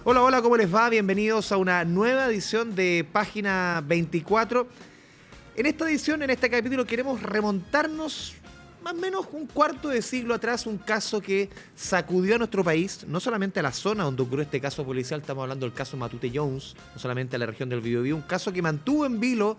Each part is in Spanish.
Hola, hola, ¿cómo les va? Bienvenidos a una nueva edición de Página 24. En esta edición, en este capítulo, queremos remontarnos más o menos un cuarto de siglo atrás, un caso que sacudió a nuestro país, no solamente a la zona donde ocurrió este caso policial, estamos hablando del caso Matute Jones, no solamente a la región del Biobío, un caso que mantuvo en vilo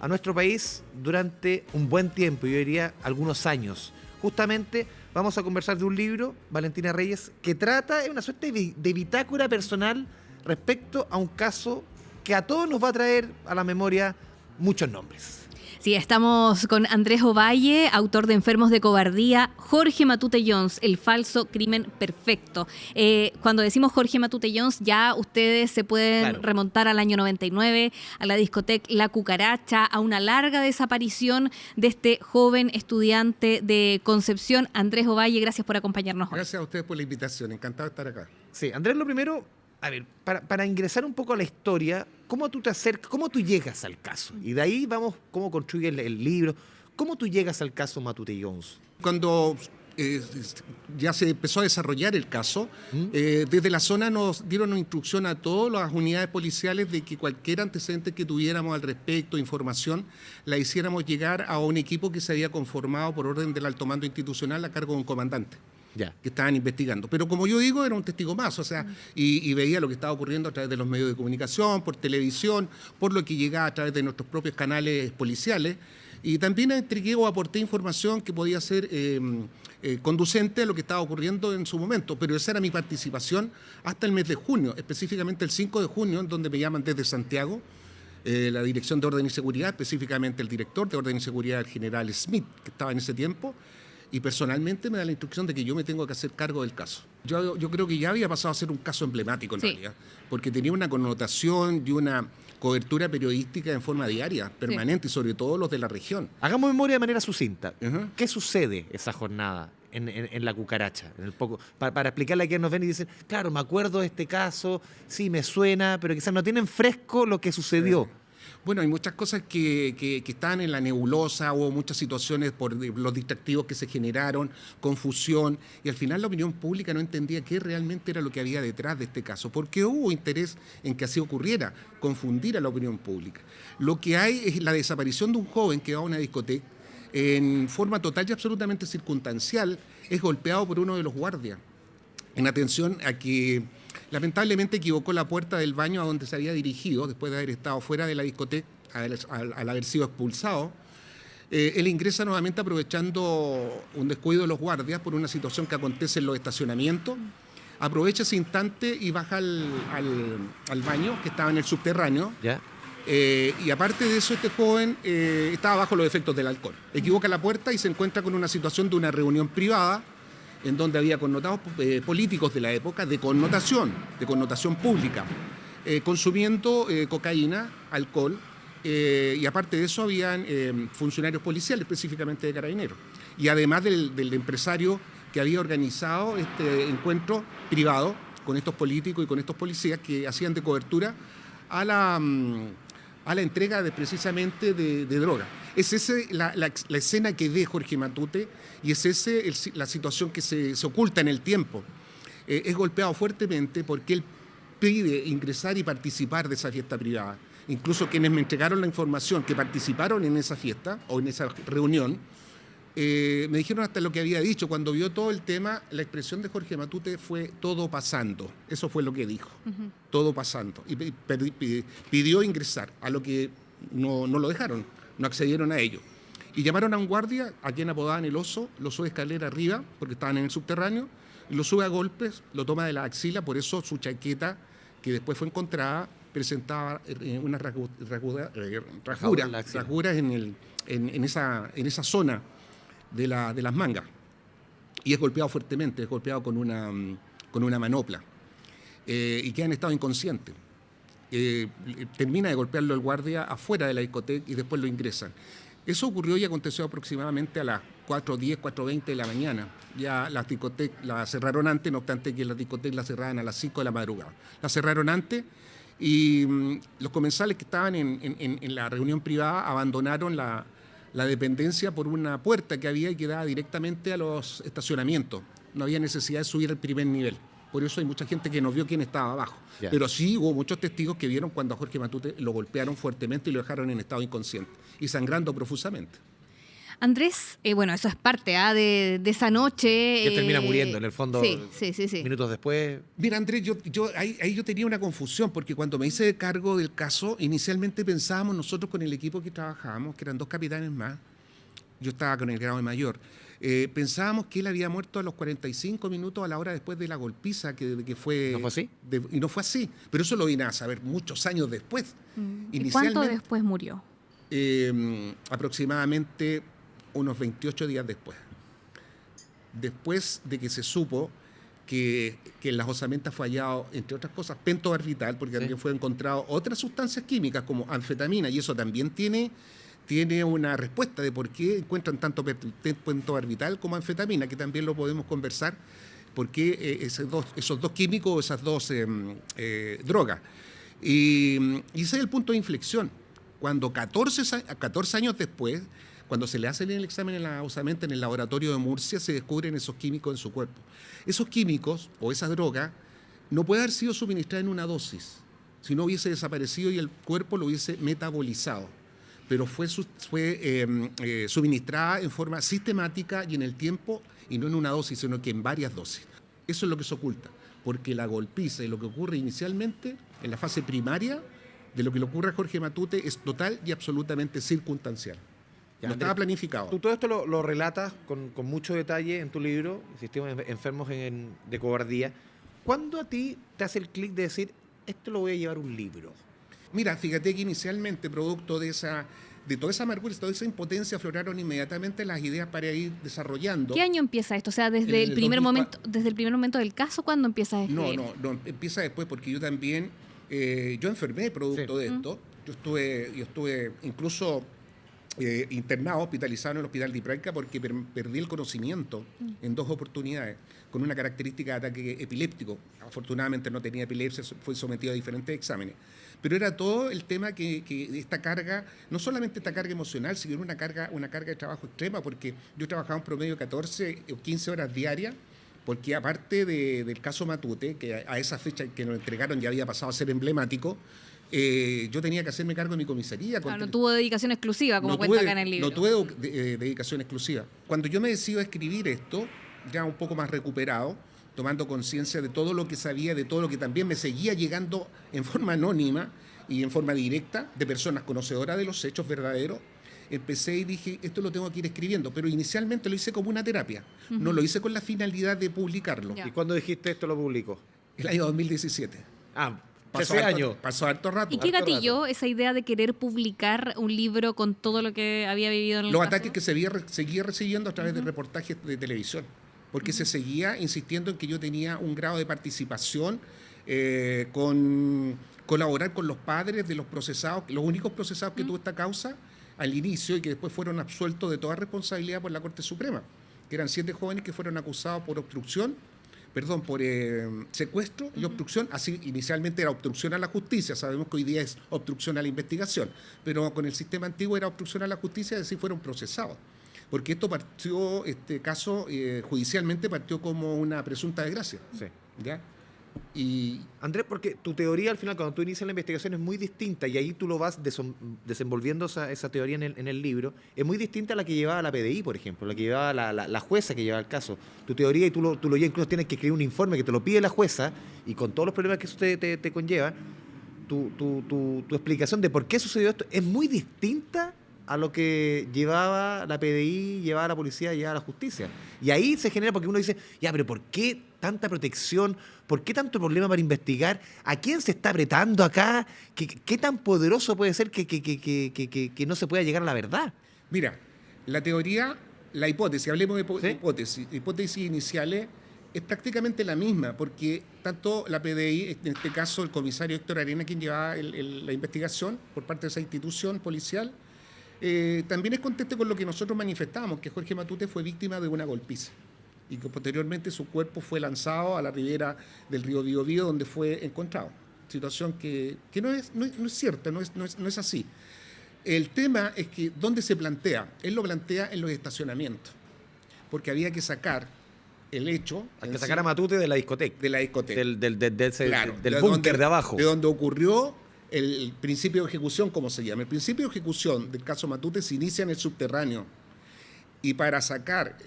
a nuestro país durante un buen tiempo, yo diría algunos años. Justamente vamos a conversar de un libro, Valentina Reyes, que trata, es una suerte de bitácora personal respecto a un caso que a todos nos va a traer a la memoria muchos nombres. Sí, estamos con Andrés Ovalle, autor de Enfermos de Cobardía, Jorge Matute Jones, El falso crimen perfecto. Cuando decimos Jorge Matute Jones, ya ustedes se pueden remontar al año 99, a la discoteca La Cucaracha, a una larga desaparición de este joven estudiante de Concepción. Andrés Ovalle, gracias por acompañarnos hoy. Gracias a ustedes por la invitación, encantado de estar acá. Sí, Andrés, lo primero, a ver, para ingresar un poco a la historia, ¿cómo tú te acercas, cómo tú llegas al caso? Y de ahí vamos, cómo construyes el libro, ¿cómo tú llegas al caso Matute Jones? Cuando ya se empezó a desarrollar el caso, desde la zona nos dieron una instrucción a todas las unidades policiales de que cualquier antecedente que tuviéramos al respecto, información, la hiciéramos llegar a un equipo que se había conformado por orden del alto mando institucional a cargo de un comandante. Que estaban investigando. Pero como yo digo, era un testigo más, o sea, y veía lo que estaba ocurriendo a través de los medios de comunicación, por televisión, por lo que llegaba a través de nuestros propios canales policiales, y también entregué o aporté información que podía ser conducente a lo que estaba ocurriendo en su momento, pero esa era mi participación hasta el mes de junio, específicamente el 5 de junio, en donde me llaman desde Santiago, la Dirección de Orden y Seguridad, específicamente el director de Orden y Seguridad, el general Smith, que estaba en ese tiempo, y personalmente me da la instrucción de que yo me tengo que hacer cargo del caso. Yo creo que ya había pasado a ser un caso emblemático en realidad, porque tenía una connotación y una cobertura periodística en forma diaria, permanente, y sobre todo los de la región. Hagamos memoria de manera sucinta. ¿Qué sucede esa jornada en La Cucaracha? Para explicarle a quienes nos ven y dicen, claro, me acuerdo de este caso, sí, me suena, pero quizás no tienen fresco lo que sucedió. Bueno, hay muchas cosas que están en la nebulosa, hubo muchas situaciones por los distractivos que se generaron, confusión, y al final la opinión pública no entendía qué realmente era lo que había detrás de este caso, porque hubo interés en que así ocurriera, confundir a la opinión pública. Lo que hay es la desaparición de un joven que va a una discoteca en forma total y absolutamente circunstancial, es golpeado por uno de los guardias, en atención a que lamentablemente equivocó la puerta del baño a donde se había dirigido después de haber estado fuera de la discoteca, al haber sido expulsado. Él ingresa nuevamente aprovechando un descuido de los guardias por una situación que acontece en los estacionamientos. Aprovecha ese instante y baja al baño que estaba en el subterráneo. Y aparte de eso, este joven estaba bajo los efectos del alcohol. Equivoca la puerta y se encuentra con una situación de una reunión privada en donde había connotados políticos de la época, de connotación pública, consumiendo cocaína, alcohol, y aparte de eso habían funcionarios policiales, específicamente de Carabineros, y además del empresario que había organizado este encuentro privado con estos políticos y con estos policías que hacían de cobertura a la entrega precisamente de droga. Es esa la escena que ve Jorge Matute y es esa la situación que se oculta en el tiempo. Es golpeado fuertemente porque él pide ingresar y participar de esa fiesta privada. Incluso quienes me entregaron la información que participaron en esa fiesta o en esa reunión, me dijeron hasta lo que había dicho. Cuando vio todo el tema, la expresión de Jorge Matute fue todo pasando. Eso fue lo que dijo, todo pasando. Y pidió ingresar, a lo que no lo dejaron, no accedieron a ello. Y llamaron a un guardia, a quien apodaban el oso, lo sube escalera arriba, porque estaban en el subterráneo, y lo sube a golpes, lo toma de la axila, por eso su chaqueta, que después fue encontrada, presentaba unas rajuras en esa zona de las mangas, y es golpeado fuertemente, es golpeado con una manopla, y queda en estado inconsciente. Termina de golpearlo el guardia afuera de la discoteca y después lo ingresan. Eso ocurrió y aconteció aproximadamente a las 4:10, 4:20 de la mañana. Ya las discotecas la cerraron antes, no obstante que las discotecas la cerraban a las 5 de la madrugada. La cerraron antes y los comensales que estaban en la reunión privada abandonaron la dependencia por una puerta que había y que daba directamente a los estacionamientos. No había necesidad de subir al primer nivel. Por eso hay mucha gente que no vio quién estaba abajo. Ya. Pero sí hubo muchos testigos que vieron cuando a Jorge Matute lo golpearon fuertemente y lo dejaron en estado inconsciente y sangrando profusamente. Andrés, bueno, eso es parte de esa noche. Que termina muriendo, en el fondo, sí. minutos después. Mira, Andrés, ahí yo tenía una confusión, porque cuando me hice cargo del caso, inicialmente pensábamos nosotros con el equipo que trabajábamos, que eran 2 capitanes más, yo estaba con el grado de mayor, pensábamos que él había muerto a los 45 minutos a la hora después de la golpiza que fue... ¿No fue así? Y no fue así, pero eso lo vine a saber muchos años después. ¿Y cuánto después murió? Aproximadamente unos 28 días después. Después de que se supo que en las osamentas fue hallado, entre otras cosas, pentobarbital, porque también fue encontrado otras sustancias químicas como anfetamina, y eso también tiene una respuesta de por qué encuentran tanto pentobarbital como anfetamina, que también lo podemos conversar, porque esos dos químicos, esas dos drogas. Y ese es el punto de inflexión. Cuando 14 años después, cuando se le hace el examen en la osamenta en el laboratorio de Murcia, se descubren esos químicos en su cuerpo. Esos químicos o esa droga no puede haber sido suministrada en una dosis, si no hubiese desaparecido y el cuerpo lo hubiese metabolizado. Pero fue suministrada en forma sistemática y en el tiempo, y no en una dosis, sino que en varias dosis. Eso es lo que se oculta, porque la golpiza y lo que ocurre inicialmente, en la fase primaria, de lo que le ocurre a Jorge Matute es total y absolutamente circunstancial. Ya, no estaba planificado. Tú todo esto lo relatas con mucho detalle en tu libro, Sistemas enfermos de cobardía. ¿Cuándo a ti te hace el clic de decir, esto lo voy a llevar a un libro? Mira, fíjate que inicialmente, producto de toda esa amargura, toda esa impotencia, afloraron inmediatamente las ideas para ir desarrollando. ¿Qué año empieza esto? O sea, desde el primer momento del caso, ¿cuándo empiezas a escribir? No, empieza después, porque yo también, yo enfermé producto de esto. Yo estuve incluso internado, hospitalizado en el hospital de Ipranca porque perdí el conocimiento en 2 oportunidades, con una característica de ataque epiléptico. Afortunadamente no tenía epilepsia, fue sometido a diferentes exámenes. Pero era todo el tema que esta carga, no solamente esta carga emocional, sino una carga de trabajo extrema, porque yo trabajaba en promedio 14 o 15 horas diarias, porque aparte del caso Matute, que a esa fecha que nos entregaron ya había pasado a ser emblemático, yo tenía que hacerme cargo de mi comisaría. No tuvo dedicación exclusiva, como cuenta acá en el libro. No tuve dedicación exclusiva. Cuando yo me decido a escribir esto, ya un poco más recuperado, tomando conciencia de todo lo que sabía, de todo lo que también me seguía llegando en forma anónima y en forma directa, de personas conocedoras de los hechos verdaderos, empecé y dije, esto lo tengo que ir escribiendo, pero inicialmente lo hice como una terapia, no lo hice con la finalidad de publicarlo. ¿Y cuándo dijiste esto lo publicó? El año 2017. Pasó harto rato. ¿Y qué gatilló esa idea de querer publicar un libro con todo lo que había vivido en el Los caso? ataques que seguía recibiendo a través de reportajes de televisión, porque se seguía insistiendo en que yo tenía un grado de participación con colaborar con los padres de los procesados, los únicos procesados que tuvo esta causa al inicio y que después fueron absueltos de toda responsabilidad por la Corte Suprema, que eran 7 jóvenes que fueron acusados por secuestro y obstrucción. Así inicialmente era obstrucción a la justicia, sabemos que hoy día es obstrucción a la investigación, pero con el sistema antiguo era obstrucción a la justicia y así fueron procesados. Porque este caso judicialmente partió como una presunta desgracia. Sí. ¿Ya? Y Andrés, porque tu teoría al final, cuando tú inicias la investigación, es muy distinta y ahí tú lo vas desenvolviendo esa teoría en el libro. Es muy distinta a la que llevaba la PDI, por ejemplo, la que llevaba la jueza que llevaba el caso. Tu teoría, y tú lo ya incluso tienes que escribir un informe que te lo pide la jueza y con todos los problemas que eso te conlleva, tu explicación de por qué sucedió esto es muy distinta a lo que llevaba la PDI, llevaba la policía, llevaba la justicia. Y ahí se genera, porque uno dice, ya, pero ¿por qué tanta protección? ¿Por qué tanto problema para investigar? ¿A quién se está apretando acá? ¿Qué tan poderoso puede ser que no se pueda llegar a la verdad? mira, la teoría, la hipótesis, hablemos de hipótesis iniciales, es prácticamente la misma, porque tanto la PDI, en este caso el comisario Héctor Arena, quien llevaba la investigación por parte de esa institución policial, también es conteste con lo que nosotros manifestábamos, que Jorge Matute fue víctima de una golpiza y que posteriormente su cuerpo fue lanzado a la ribera del río Biobío, donde fue encontrado. Situación que no es cierta, no es así. El tema es que, ¿dónde se plantea? Él lo plantea en los estacionamientos, porque había que sacar el hecho... Al que sacara Matute de la discoteca. De la discoteca. Del búnker de abajo. De donde ocurrió el principio de ejecución, como se llama. El principio de ejecución del caso Matute se inicia en el subterráneo. Y para sacar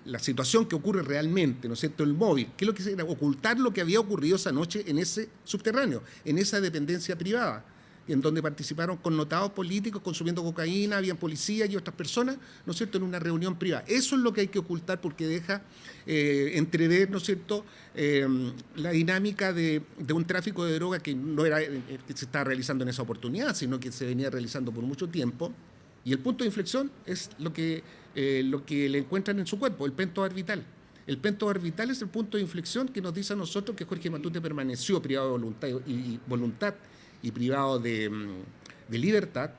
la situación que ocurre realmente, ¿no es cierto?, el móvil, ¿qué es lo que era? Ocultar lo que había ocurrido esa noche en ese subterráneo, en esa dependencia privada, en donde participaron connotados políticos consumiendo cocaína, habían policías y otras personas, ¿no es cierto?, en una reunión privada. Eso es lo que hay que ocultar porque deja entrever, ¿no es cierto?, la dinámica de un tráfico de droga que no era que se estaba realizando en esa oportunidad, sino que se venía realizando por mucho tiempo. Y el punto de inflexión es lo que le encuentran en su cuerpo, el pentobarbital. El pentobarbital es el punto de inflexión que nos dice a nosotros que Jorge Matute permaneció privado de voluntad y privado de libertad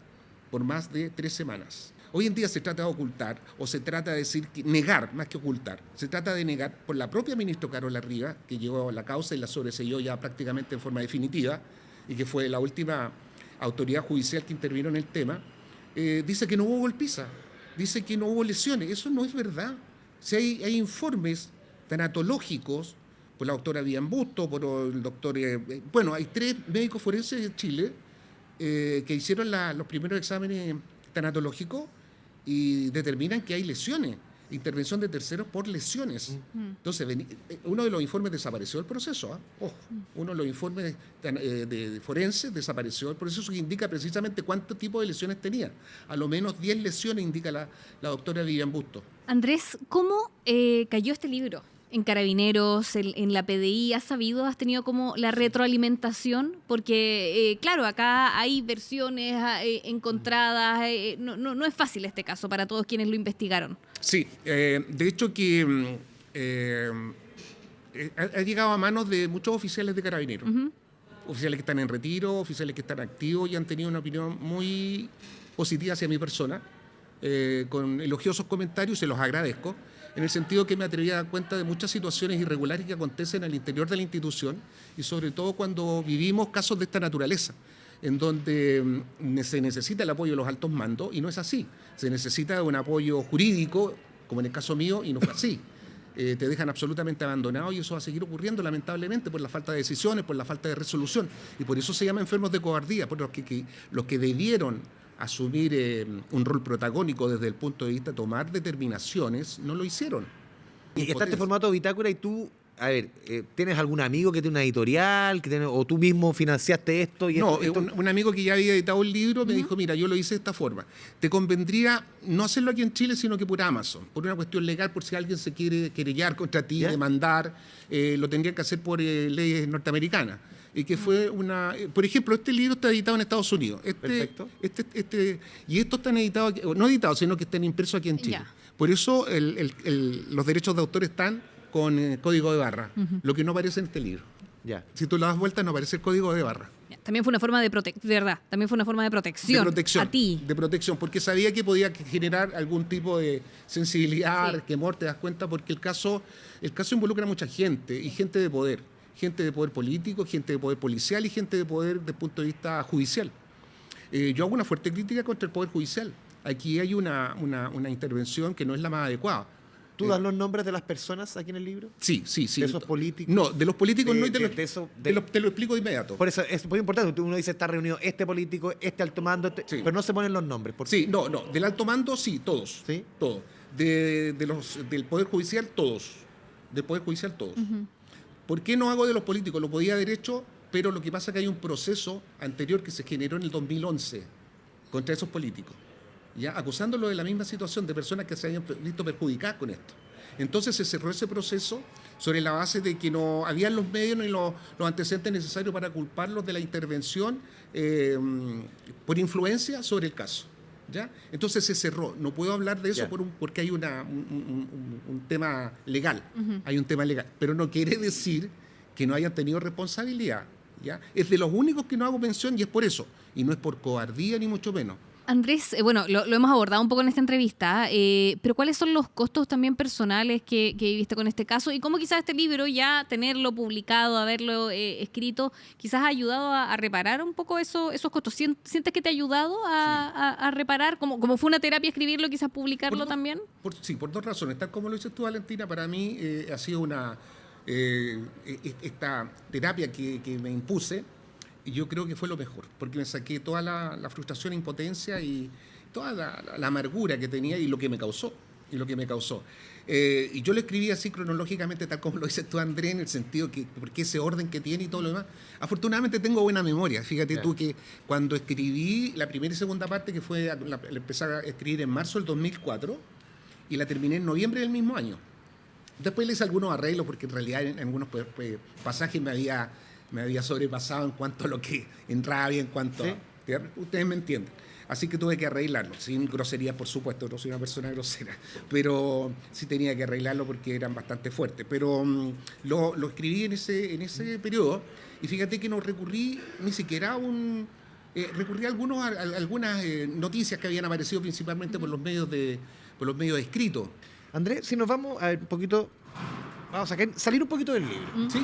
por más de 3 semanas. Hoy en día se trata de ocultar, o se trata de decir, negar más que ocultar. Se trata de negar por la propia ministra Carola Rivas, que llevó la causa y la sobreseyó ya prácticamente en forma definitiva, y que fue la última autoridad judicial que intervino en el tema. Dice que no hubo golpiza, dice que no hubo lesiones. Eso no es verdad. Si hay informes tanatológicos por la doctora Vivian Busto, por el doctor... bueno, hay 3 médicos forenses de Chile que hicieron los primeros exámenes tanatológicos y determinan que hay lesiones, intervención de terceros por lesiones. Entonces, uno de los informes desapareció del proceso. Ojo, uno de los informes de forenses desapareció del proceso, que indica precisamente cuánto tipo de lesiones tenía. A lo menos 10 lesiones indica la doctora Vivian Busto. Andrés, ¿cómo cayó este libro? ¿En Carabineros, en la PDI? ¿Has tenido como la retroalimentación? Porque, claro, acá hay versiones encontradas. No es fácil este caso para todos quienes lo investigaron. Sí, de hecho que ha llegado a manos de muchos oficiales de Carabineros. Oficiales que están en retiro, oficiales que están activos y han tenido una opinión muy positiva hacia mi persona, con elogiosos comentarios, se los agradezco, en el sentido que me atreví a dar cuenta de muchas situaciones irregulares que acontecen al interior de la institución y sobre todo cuando vivimos casos de esta naturaleza, en donde se necesita el apoyo de los altos mandos y no es así. Se necesita un apoyo jurídico, como en el caso mío, y no fue así. Te dejan absolutamente abandonado y eso va a seguir ocurriendo lamentablemente por la falta de decisiones, por la falta de resolución. Y por eso se llama enfermos de cobardía, por los que debieron asumir un rol protagónico desde el punto de vista de tomar determinaciones, no lo hicieron. Y está este formato de bitácora y tú, a ver, ¿tienes algún amigo que tiene una editorial o tú mismo financiaste esto? No, un amigo que ya había editado un libro me dijo, mira, yo lo hice de esta forma. Te convendría no hacerlo aquí en Chile, sino que por Amazon, por una cuestión legal, por si alguien se quiere querellar contra ti, demandar, lo tendría que hacer por leyes norteamericanas. Y que fue por ejemplo, este libro está editado en Estados Unidos. Perfecto. Y estos están editados, no editados, sino que están impresos aquí en Chile. Ya. Por eso los derechos de autor están con código de barra, lo que no aparece en este libro. Ya. Si tú le das vuelta, no aparece el código de barra. También fue una forma de protección a ti. De protección, porque sabía que podía generar algún tipo de sensibilidad, temor, te das cuenta, porque el caso involucra a mucha gente y gente de poder político, gente de poder policial y gente de poder desde el punto de vista judicial. Yo hago una fuerte crítica contra el poder judicial. Aquí hay una intervención que no es la más adecuada. ¿Tú das los nombres de las personas aquí en el libro? Sí. ¿De esos políticos? No, de los políticos no, te lo explico de inmediato. Por eso es muy importante. Uno dice, está reunido este político, este alto mando, pero no se ponen los nombres. Sí, no. Del alto mando, sí, todos. ¿Sí? Todos. Del Poder Judicial, todos. Del Poder Judicial, todos. ¿Por qué no hago de los políticos? Lo podía haber hecho, pero lo que pasa es que hay un proceso anterior que se generó en el 2011 contra esos políticos, ya acusándolo de la misma situación de personas que se habían visto perjudicadas con esto. Entonces se cerró ese proceso sobre la base de que no habían los medios ni los antecedentes necesarios para culparlos de la intervención por influencia sobre el caso. ¿Ya? Entonces se cerró. No puedo hablar de eso porque hay un tema legal. Hay un tema legal. Pero no quiere decir que no hayan tenido responsabilidad. ¿Ya? Es de los únicos que no hago mención y es por eso. Y no es por cobardía ni mucho menos. Andrés, bueno, lo hemos abordado un poco en esta entrevista, pero ¿cuáles son los costos también personales que viviste con este caso? Y cómo quizás este libro, ya tenerlo publicado, haberlo escrito, quizás ha ayudado a reparar un poco esos costos. ¿Sientes que te ha ayudado a reparar? Como fue una terapia escribirlo, quizás publicarlo también. Sí, por dos razones. Tal como lo dices tú, Valentina, para mí ha sido esta terapia que me impuse. Y yo creo que fue lo mejor, porque me saqué toda la frustración, impotencia y toda la amargura que tenía y lo que me causó. Y yo lo escribí así cronológicamente, tal como lo dices tú, Andrés, en el sentido que, porque ese orden que tiene y todo lo demás. Afortunadamente tengo buena memoria. Fíjate tú que cuando escribí la primera y segunda parte, que fue, la empecé a escribir en marzo del 2004 y la terminé en noviembre del mismo año. Después le hice algunos arreglos, porque en realidad en algunos pasajes me había sobrepasado en cuanto a lo que en rabia, en cuanto a... Ustedes me entienden. Así que tuve que arreglarlo, sin groserías, por supuesto, no soy una persona grosera, pero sí tenía que arreglarlo porque eran bastante fuertes. Pero lo escribí en ese periodo y fíjate que no recurrí ni siquiera a recurrí a algunas noticias que habían aparecido principalmente por los medios escritos. Andrés, si nos vamos a ver un poquito, vamos a salir un poquito del libro. ¿Sí?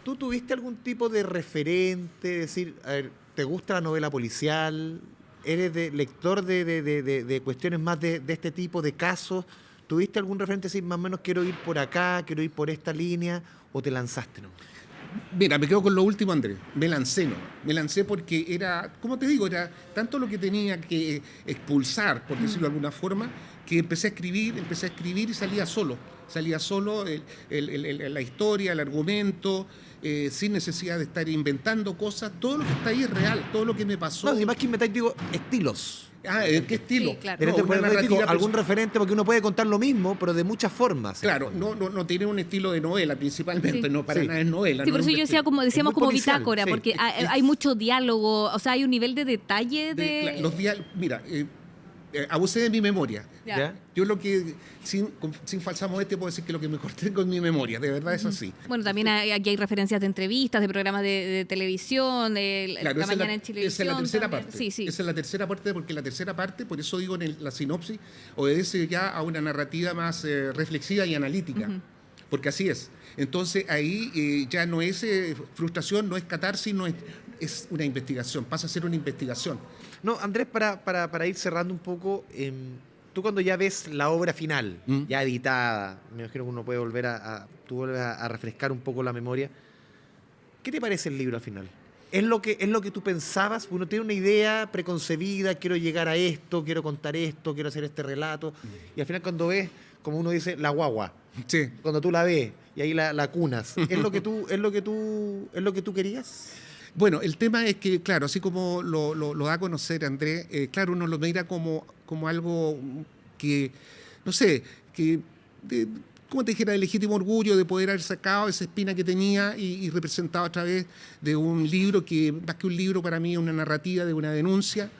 ¿Tú tuviste algún tipo de referente? Es decir, a ver, ¿te gusta la novela policial? ¿Eres lector de cuestiones más de este tipo de casos? ¿Tuviste algún referente? Decir, más o menos quiero ir por acá, quiero ir por esta línea, o te lanzaste, ¿no? Mira, me quedo con lo último, Andrés. Me lancé porque era, como te digo, era tanto lo que tenía que expulsar, por decirlo de alguna forma, que empecé a escribir y salía solo la historia, el argumento, sin necesidad de estar inventando cosas. Todo lo que está ahí es real, todo lo que me pasó. No, y más que inventar, digo, estilos. ¿Qué estilo? Sí, claro. Algún referente, porque uno puede contar lo mismo, pero de muchas formas. Claro, no tiene un estilo de novela principalmente, no para nada es novela. Sí, por eso yo decía, decíamos como policial, bitácora, sí. porque hay mucho diálogo, o sea, hay un nivel de detalle Mira, abusé de mi memoria. ¿Ya? Yo sin falsa modestia puedo decir que lo que mejor tengo es mi memoria, de verdad es así. Bueno, también aquí hay referencias de entrevistas, de programas de televisión, Claro, La Mañana en Chilevisión. esa es la tercera también. parte. Sí. Esa es la tercera parte, porque la tercera parte, por eso digo en la sinopsis, obedece ya a una narrativa más reflexiva y analítica. Porque así es. Entonces ahí ya no es frustración, no es catarsis, es una investigación, pasa a ser una investigación. No, Andrés, para ir cerrando un poco, tú cuando ya ves la obra final, ya editada, me imagino que uno puede volver tú vuelves a refrescar un poco la memoria. ¿Qué te parece el libro al final? ¿Es lo que tú pensabas? Uno tiene una idea preconcebida, quiero llegar a esto, quiero contar esto, quiero hacer este relato, y al final cuando ves, como uno dice, la guagua, Sí. cuando tú la ves y ahí la cunas, ¿es lo que tú querías? Bueno, el tema es que, claro, así como lo da a conocer Andrés, claro, uno lo mira como algo que, no sé, como te dijera, el legítimo orgullo de poder haber sacado esa espina que tenía y representado a través de un libro que, más que un libro, para mí es una narrativa de una denuncia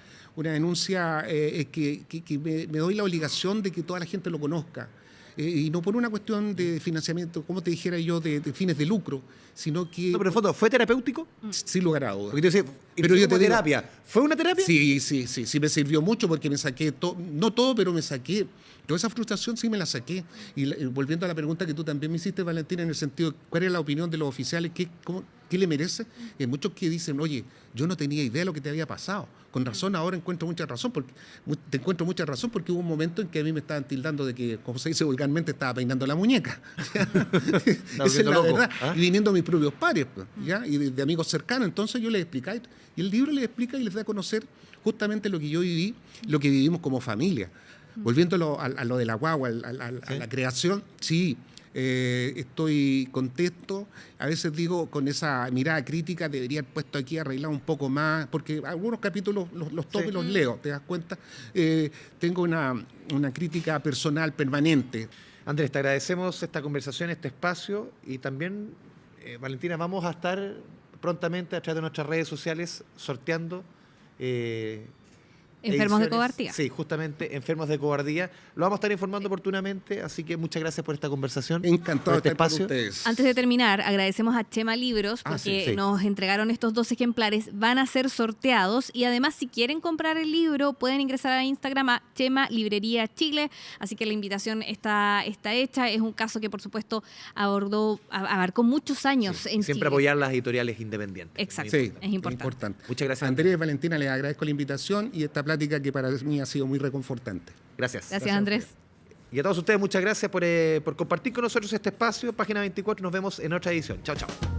que me doy la obligación de que toda la gente lo conozca. Y no por una cuestión de financiamiento, como te dijera yo, de fines de lucro, sino que... No, pero en fondo, ¿fue terapéutico? Sin lugar a dudas. Porque tú dices, Pero yo te digo, terapia. ¿Fue una terapia? Sí, me sirvió mucho porque me saqué, no todo, pero me saqué. Toda esa frustración sí me la saqué. Y volviendo a la pregunta que tú también me hiciste, Valentina, en el sentido, ¿cuál es la opinión de los oficiales? ¿Qué le merece? Y hay muchos que dicen, oye, yo no tenía idea de lo que te había pasado. Con razón ahora te encuentro mucha razón porque hubo un momento en que a mí me estaban tildando de que, como se dice vulgarmente, estaba peinando la muñeca. Esa es la verdad. ¿Ah? Y viniendo a mis propios pares, pues, ¿ya? Y de amigos cercanos. Entonces yo les explicaba, y el libro les explica y les da a conocer justamente lo que yo viví, lo que vivimos como familia. Volviendo a lo de la guagua, a la creación, sí. Estoy contento, a veces digo con esa mirada crítica debería haber puesto aquí arreglado un poco más, porque algunos capítulos los tomo y los leo, ¿te das cuenta? Tengo una crítica personal permanente. Andrés, te agradecemos esta conversación, este espacio, y también, Valentina, vamos a estar prontamente a través de nuestras redes sociales sorteando Enfermos de ediciones. cobardía. Sí, justamente, Enfermos de Cobardía. Lo vamos a estar informando oportunamente, así que muchas gracias por esta conversación. Encantado por de este estar con espacio. ustedes. Antes de terminar, agradecemos a Chema Libros Ah, porque sí. nos entregaron estos 2 ejemplares. Van a ser sorteados y además si quieren comprar el libro pueden ingresar a Instagram a Chema Librería Chile. Así que la invitación está hecha. Es un caso que por supuesto abarcó muchos años en Siempre Chile. apoyar las editoriales independientes. Exacto. Sí, Es importante. Muchas gracias. Andrés y Valentina, les agradezco la invitación y esta plática que para mí ha sido muy reconfortante. Gracias. Gracias, Andrés. Y a todos ustedes, muchas gracias por compartir con nosotros este espacio. Página 24, nos vemos en otra edición. Chao, chao.